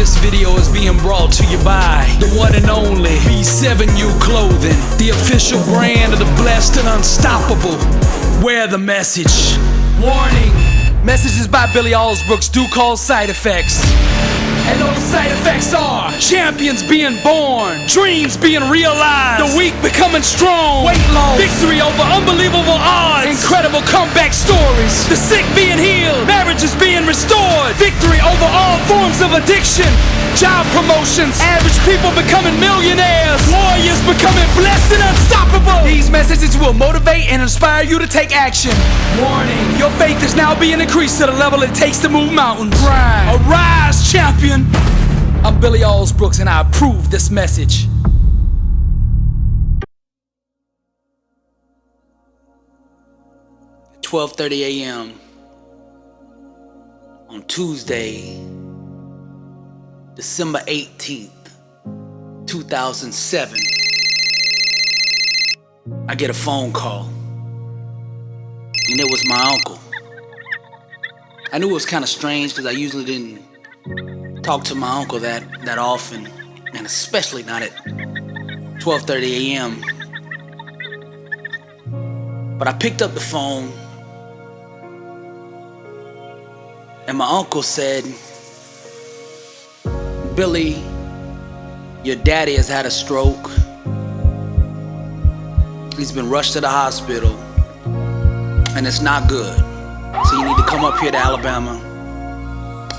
This video is being brought to you by the one and only B7U Clothing, the official brand of the blessed and unstoppable. Wear the message. Warning, messages by Billy Alsbrooks do cause side effects. And those side effects are champions being born, dreams being realized, the weak becoming strong, weight loss, victory over unbelievable odds, incredible comeback stories, the sick being healed, marriages being restored, victory over all forms of addiction, job promotions, average people becoming millionaires, warriors becoming blessed and unstoppable. These messages will motivate and inspire you to take action. Warning, your faith is now being increased to the level it takes to move mountains. Arise, champion. I'm Billy Alsbrooks and I approve this message. At 12:30 a.m. on Tuesday, December 18th, 2007, I get a phone call, and it was my uncle. I knew it was kind of strange because I usually didn't talk to my uncle that often, and especially not at 12:30 a.m. But I picked up the phone, and my uncle said, "Billy, your daddy has had a stroke. He's been rushed to the hospital, and it's not good. So you need to come up here to Alabama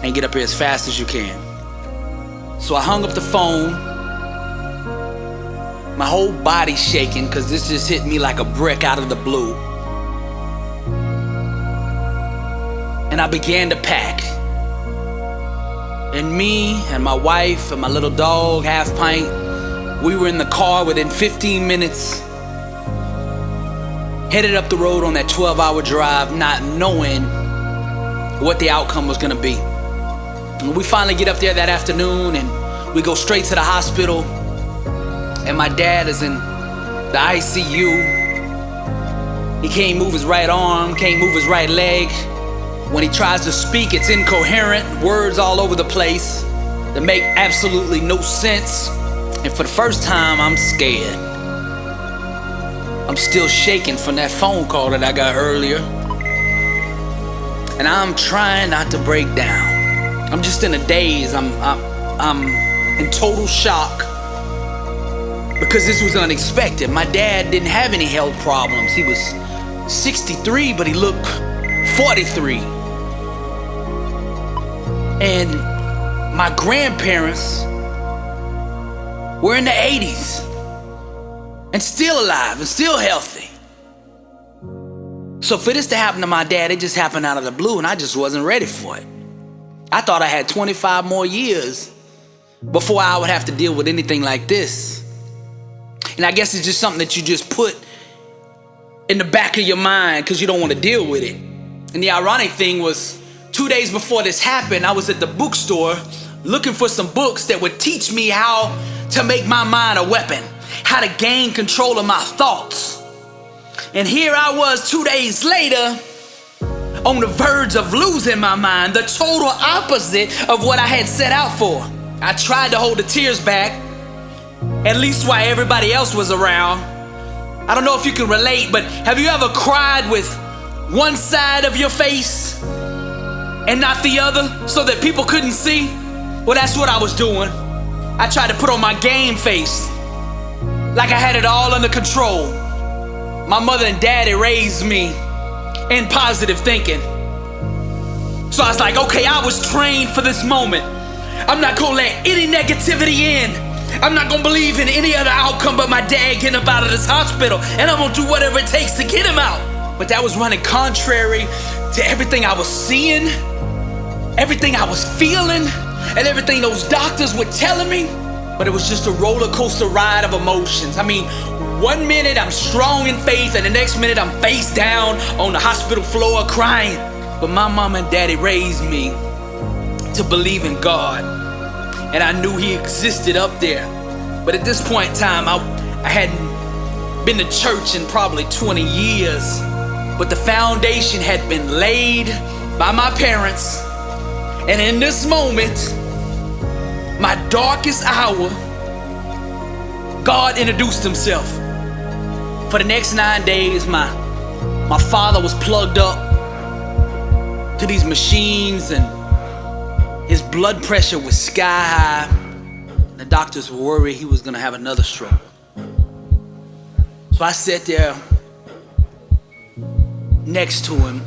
and get up here as fast as you can." So I hung up the phone, my whole body shaking because this just hit me like a brick out of the blue. And I began to pack. And me and my wife and my little dog, Half Pint, we were in the car within 15 minutes, headed up the road on that 12-hour drive, not knowing what the outcome was gonna be. And we finally get up there that afternoon and we go straight to the hospital, and my dad is in the ICU. He can't move his right arm, can't move his right leg. When he tries to speak, it's incoherent, words all over the place that make absolutely no sense. And for the first time, I'm scared. I'm still shaking from that phone call that I got earlier. And I'm trying not to break down. I'm just in a daze. I'm in total shock because this was unexpected. My dad didn't have any health problems. He was 63, but he looked 43. And my grandparents were in the 80s and still alive and still healthy. So for this to happen to my dad, it just happened out of the blue, and I just wasn't ready for it. I thought I had 25 more years before I would have to deal with anything like this. And I guess it's just something that you just put in the back of your mind because you don't want to deal with it. And the ironic thing was, 2 days before this happened, I was at the bookstore looking for some books that would teach me how to make my mind a weapon, how to gain control of my thoughts. And here I was 2 days later, on the verge of losing my mind, the total opposite of what I had set out for. I tried to hold the tears back, at least while everybody else was around. I don't know if you can relate, but have you ever cried with one side of your face and not the other so that people couldn't see? Well, that's what I was doing. I tried to put on my game face, like I had it all under control. My mother and daddy raised me in positive thinking. So I was like, okay, I was trained for this moment. I'm not gonna let any negativity in. I'm not gonna believe in any other outcome but my dad getting up out of this hospital, and I'm gonna do whatever it takes to get him out. But that was running contrary to everything I was seeing, everything I was feeling, and everything those doctors were telling me. But it was just a roller coaster ride of emotions. I mean, 1 minute I'm strong in faith, and the next minute I'm face down on the hospital floor crying. But my mom and daddy raised me to believe in God, and I knew He existed up there. But at this point in time, I hadn't been to church in probably 20 years, but the foundation had been laid by my parents. And in this moment, my darkest hour, God introduced himself. For the next 9 days, my father was plugged up to these machines and his blood pressure was sky high. The doctors were worried he was gonna have another stroke. So I sat there next to him,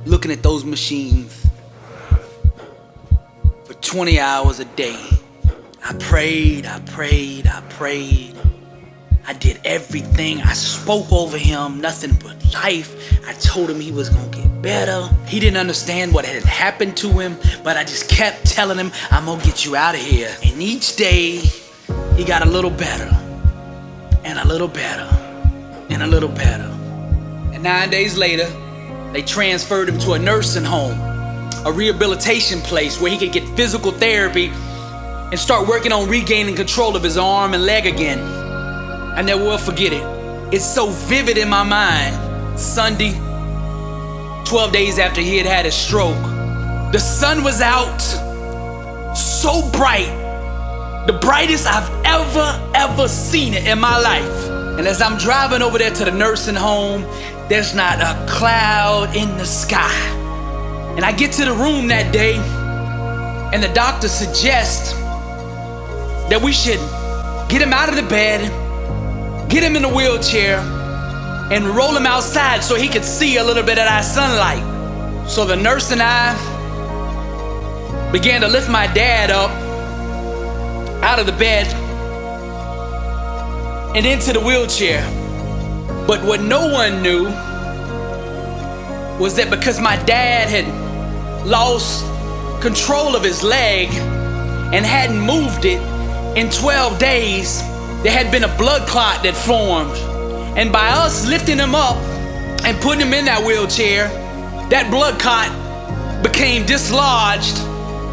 looking at those machines for 20 hours a day. I prayed. I did everything. I spoke over him, nothing but life. I told him he was gonna get better. He didn't understand what had happened to him, but I just kept telling him, I'm gonna get you out of here. And each day, he got a little better, and a little better, and a little better. And 9 days later, they transferred him to a nursing home, a rehabilitation place where he could get physical therapy and start working on regaining control of his arm and leg again. I never will forget it. It's so vivid in my mind. Sunday, 12 days after he had had his stroke, the sun was out, so bright, the brightest I've ever seen it in my life. And as I'm driving over there to the nursing home, there's not a cloud in the sky. And I get to the room that day, and the doctor suggests that we should get him out of the bed, get him in a wheelchair, and roll him outside so he could see a little bit of that sunlight. So the nurse and I began to lift my dad up out of the bed and into the wheelchair. But what no one knew was that because my dad had lost control of his leg and hadn't moved it in 12 days, there had been a blood clot that formed. And by us lifting him up and putting him in that wheelchair, that blood clot became dislodged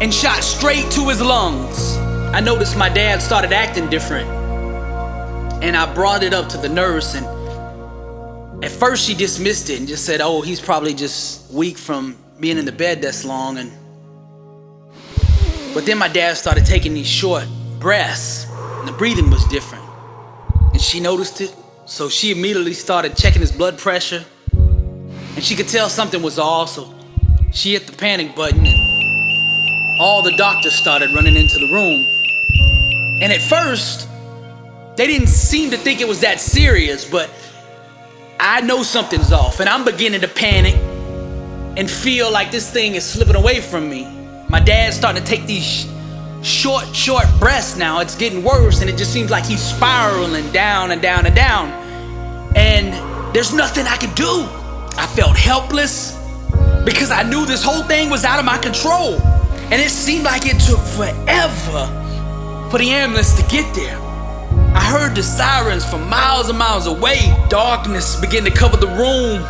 and shot straight to his lungs. I noticed my dad started acting different, and I brought it up to the nurse, and at first she dismissed it and just said, oh, he's probably just weak from being in the bed this long. But then my dad started taking these short breaths, and the breathing was different. And she noticed it, so she immediately started checking his blood pressure, and she could tell something was off, so she hit the panic button, and all the doctors started running into the room. And at first, they didn't seem to think it was that serious, but I know something's off, and I'm beginning to panic and feel like this thing is slipping away from me. My dad's starting to take these short breaths now. It's getting worse, and it just seems like he's spiraling down and down and down. And there's nothing I could do. I felt helpless because I knew this whole thing was out of my control. And it seemed like it took forever for the ambulance to get there. I heard the sirens from miles and miles away. Darkness began to cover the room.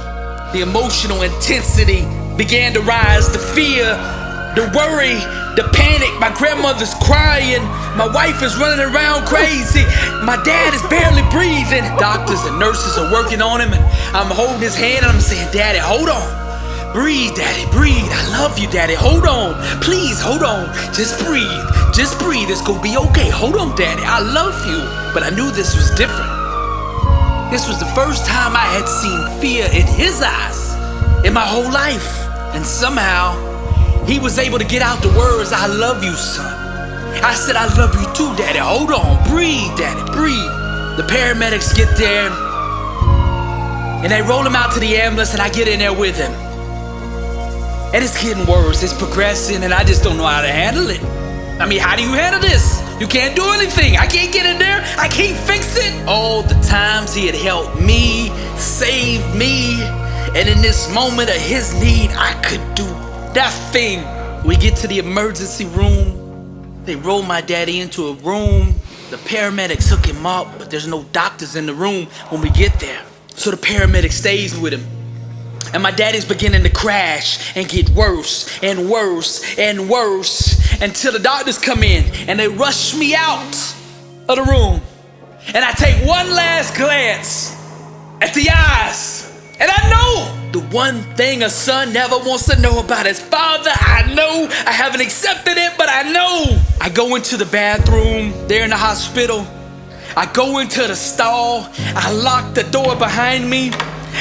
The emotional intensity began to rise. The fear, the worry, the panic. My grandmother's crying. My wife is running around crazy. My dad is barely breathing. Doctors and nurses are working on him, and I'm holding his hand and I'm saying, Daddy, hold on. Breathe, Daddy, breathe. I love you, Daddy. Hold on. Please, hold on. Just breathe. Just breathe. It's gonna be okay. Hold on, Daddy. I love you. But I knew this was different. This was the first time I had seen fear in his eyes in my whole life. And somehow, he was able to get out the words, I love you, son. I said, I love you too, Daddy. Hold on. Breathe, Daddy. Breathe. The paramedics get there, and they roll him out to the ambulance, and I get in there with him. And it's getting worse, it's progressing, and I just don't know how to handle it. I mean, how do you handle this? You can't do anything. I can't get in there. I can't fix it. All the times he had helped me, saved me, and in this moment of his need, I could do nothing. We get to the emergency room. They roll my daddy into a room. The paramedics hook him up, but there's no doctors in the room when we get there. So the paramedic stays with him. And my daddy's beginning to crash and get worse and worse and worse until the doctors come in and they rush me out of the room. And I take one last glance at the eyes, and I know the one thing a son never wants to know about his father. I know I haven't accepted it, but I know. I go into the bathroom there in the hospital. I go into the stall. I lock the door behind me.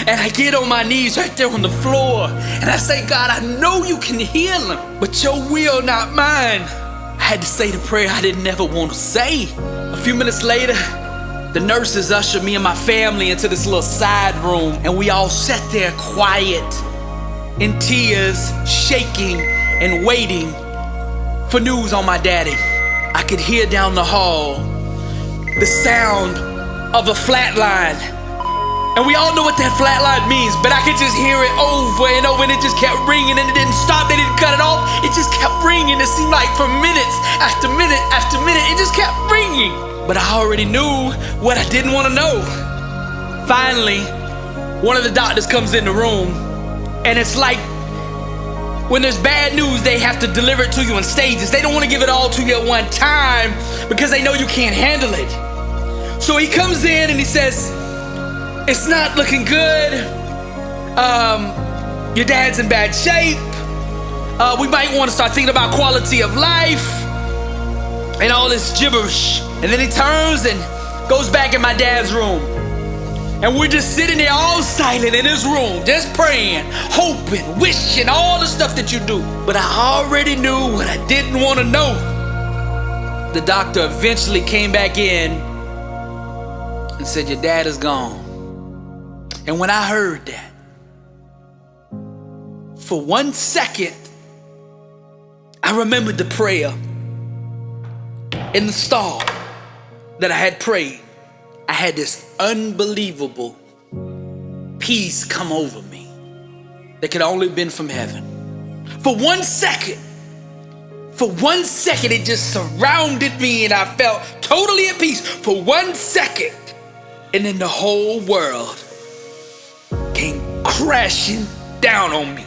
And I get on my knees right there on the floor. And I say, God, I know you can heal him, but your will, not mine. I had to say the prayer I didn't ever want to say. A few minutes later, the nurses ushered me and my family into this little side room, and we all sat there quiet, in tears, shaking and waiting for news on my daddy. I could hear down the hall the sound of a flatline. And we all know what that flatline means, but I could just hear it over and over, and it just kept ringing, and it didn't stop, they didn't cut it off. It just kept ringing. It seemed like for minutes after minute after minute, it just kept ringing. But I already knew what I didn't want to know. Finally, one of the doctors comes in the room, and it's like when there's bad news, they have to deliver it to you in stages. They don't want to give it all to you at one time because they know you can't handle it. So he comes in and he says, it's not looking good. Your dad's in bad shape. We might want to start thinking about quality of life and all this gibberish. And then he turns and goes back in my dad's room. And we're just sitting there all silent in his room, just praying, hoping, wishing, all the stuff that you do. But I already knew what I didn't want to know. The doctor eventually came back in and said, your dad is gone. And when I heard that, for 1 second, I remembered the prayer in the stall that I had prayed. I had this unbelievable peace come over me that could only have been from heaven. For 1 second, it just surrounded me and I felt totally at peace for 1 second. And then the whole world came crashing down on me.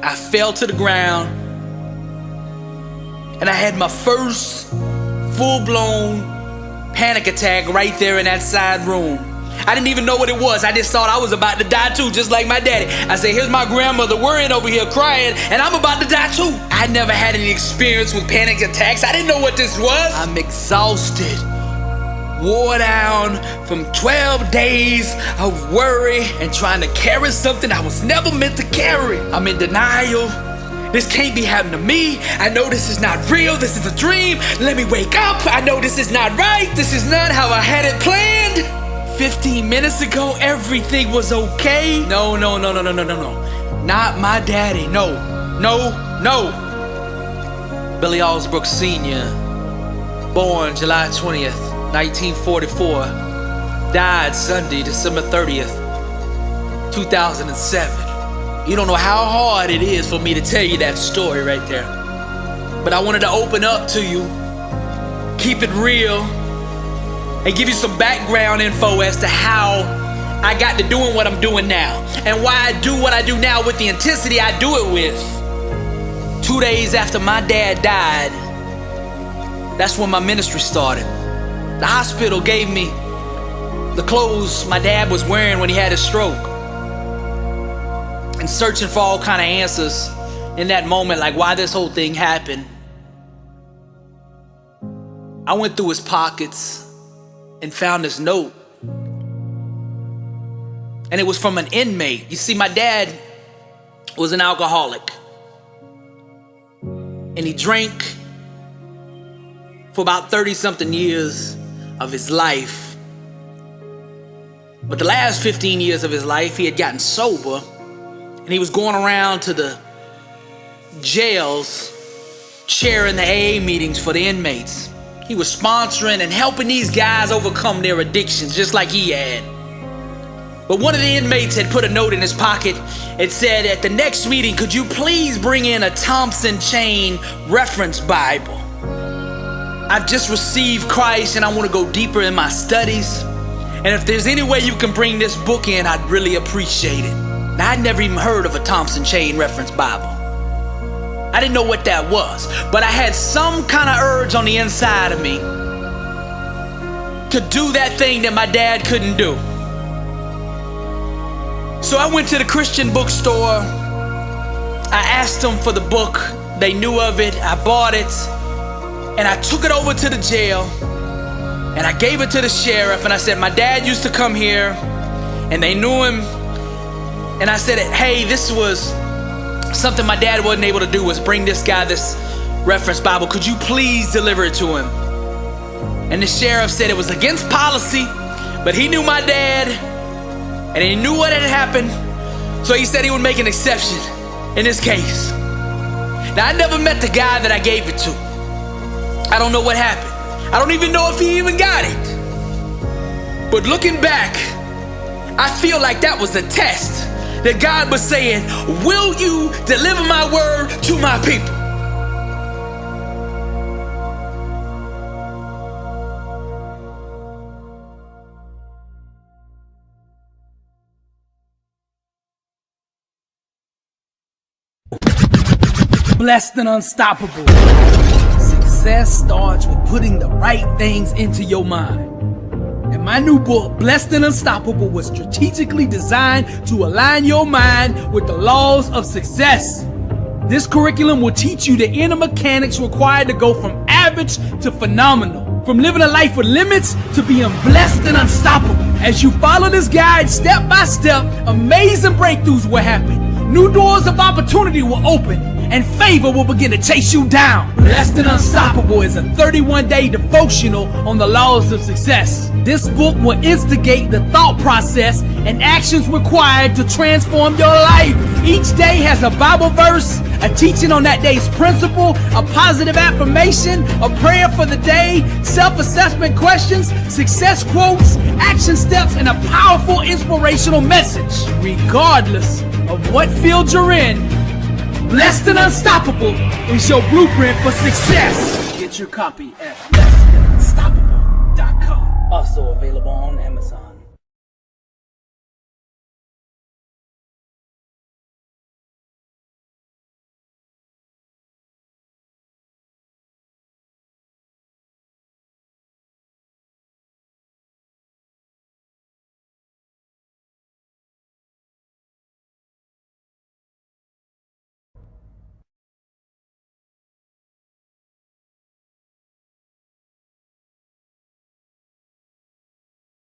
I fell to the ground and I had my first full-blown panic attack right there in that side room. I didn't even know what it was. I just thought I was about to die too, just like my daddy. I said, here's my grandmother worrying over here crying, and I'm about to die too. I never had any experience with panic attacks. I didn't know what this was. I'm exhausted, wore down from 12 days of worry and trying to carry something I was never meant to carry. I'm in denial. This can't be happening to me. I know this is not real. This is a dream. Let me wake up. I know this is not right. This is not how I had it planned. 15 minutes ago, everything was okay. No. Not my daddy. No. Billy Alsbrooks Sr., born July 20th, 1944, died Sunday, December 30th, 2007. You don't know how hard it is for me to tell you that story right there. But I wanted to open up to you, keep it real, and give you some background info as to how I got to doing what I'm doing now, and why I do what I do now with the intensity I do it with. 2 days after my dad died, that's when my ministry started. The hospital gave me the clothes my dad was wearing when he had his stroke. And searching for all kind of answers in that moment, like why this whole thing happened, I went through his pockets and found this note. And it was from an inmate. You see, my dad was an alcoholic. And he drank for about 30-something years of his life. But the last 15 years of his life, he had gotten sober. And he was going around to the jails, chairing the AA meetings for the inmates. He was sponsoring and helping these guys overcome their addictions, just like he had. But one of the inmates had put a note in his pocket. It said, at the next meeting, could you please bring in a Thompson Chain reference Bible? I've just received Christ and I want to go deeper in my studies. And if there's any way you can bring this book in, I'd really appreciate it. Now, I'd never even heard of a Thompson Chain reference Bible. I didn't know what that was, but I had some kind of urge on the inside of me to do that thing that my dad couldn't do. So I went to the Christian bookstore. I asked them for the book. They knew of it. I bought it. And I took it over to the jail. And I gave it to the sheriff. And I said, my dad used to come here. And they knew him. And I said, hey, this was something my dad wasn't able to do, was bring this guy this reference Bible. Could you please deliver it to him? And the sheriff said it was against policy, but he knew my dad and he knew what had happened. So he said he would make an exception in this case. Now, I never met the guy that I gave it to. I don't know what happened. I don't even know if he even got it. But looking back, I feel like that was a test that God was saying, will you deliver my word to my people? Blessed and unstoppable. Success starts with putting the right things into your mind. And my new book, Blessed and Unstoppable, was strategically designed to align your mind with the laws of success. This curriculum will teach you the inner mechanics required to go from average to phenomenal, from living a life with limits to being blessed and unstoppable. As you follow this guide step by step, amazing breakthroughs will happen. New doors of opportunity will open, and favor will begin to chase you down. Blessed and Unstoppable is a 31-day devotional on the laws of success. This book will instigate the thought process and actions required to transform your life. Each day has a Bible verse, a teaching on that day's principle, a positive affirmation, a prayer for the day, self-assessment questions, success quotes, action steps, and a powerful inspirational message. Regardless of what field you're in, Blessed and Unstoppable is your blueprint for success. Get your copy at blessedandunstoppable.com. Also available on Amazon.